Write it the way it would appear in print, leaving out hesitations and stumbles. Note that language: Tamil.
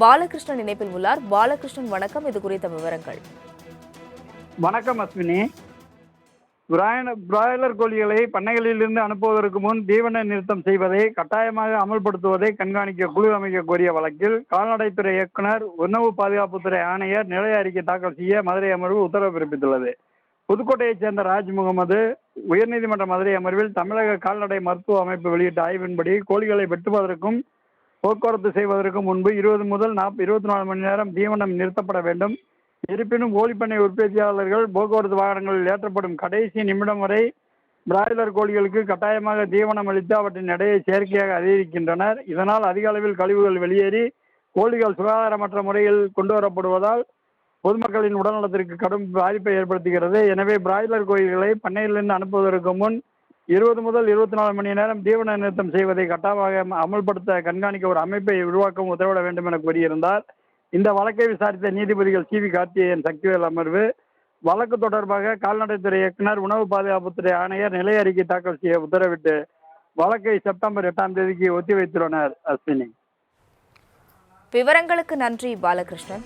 பாலகிருஷ்ணன் இணைப்பில் உள்ளார். பாலகிருஷ்ணன் வணக்கம். இது குறித்த விவரங்கள். வணக்கம் அஸ்வினி. பிராய்லர் கோழிகளை பண்ணைகளிலிருந்து அனுப்புவதற்கு முன் தீவன நிறுத்தம் செய்வதை கட்டாயமாக அமல்படுத்துவதை கண்காணிக்க குழு அமைக்க கோரிய வழக்கில் கால்நடைத்துறை இயக்குநர், உணவு பாதுகாப்புத்துறை ஆணையர் நிலைய அறிக்கை தாக்கல் செய்ய மதுரை அமர்வு உத்தரவு பிறப்பித்துள்ளது. புதுக்கோட்டையைச் சேர்ந்த ராஜ் முகமது உயர்நீதிமன்ற மதுரை அமர்வில் தமிழக கால்நடை மருத்துவ அமைப்பு வெளியிட்ட ஆய்வின்படி கோழிகளை வெட்டுவதற்கும் போக்குவரத்து செய்வதற்கு முன்பு 20 முதல் 24 மணி நேரம் தீவனம் நிறுத்தப்பட வேண்டும். இருப்பினும் கோழிப்பண்ணை உற்பத்தியாளர்கள் போக்குவரத்து வாகனங்களில் ஏற்றப்படும் கடைசி நிமிடம் வரை பிராய்லர் கோழிகளுக்கு கட்டாயமாக தீவனம் அளித்து அவற்றின் எடையை செயற்கையாக அதிகரிக்கின்றனர். இதனால் அதிக அளவில் கழிவுகள் வெளியேறி கோழிகள் சுகாதாரமற்ற முறையில் கொண்டு வரப்படுவதால் பொதுமக்களின் உடல்நலத்திற்கு கடும் பாதிப்பை ஏற்படுத்துகிறது. எனவே பிராய்லர் கோழிகளை பண்ணையிலிருந்து அனுப்புவதற்கு முன் 20 முதல் 24 மணி நேரம் தீவன நிறுத்தம் செய்வதை கட்டாயமாக அமல்படுத்த கண்காணிக்க ஒரு அமைப்பை உருவாக்கவும் உத்தரவிட வேண்டும் என கூறியிருந்தார். இந்த வழக்கை விசாரித்த நீதிபதிகள் சி.வி. கார்த்திகேயன், சக்திவேல் அமர்வு வழக்கு தொடர்பாக கால்நடைத்துறை இயக்குநர், உணவு பாதுகாப்புத்துறை ஆணையர் நிலை அறிக்கை தாக்கல் செய்ய உத்தரவிட்டு வழக்கை செப்டம்பர் 8ஆம் தேதிக்கு ஒத்திவைத்துள்ளனர். அஸ்வினி, விவரங்களுக்கு நன்றி பாலகிருஷ்ணன்.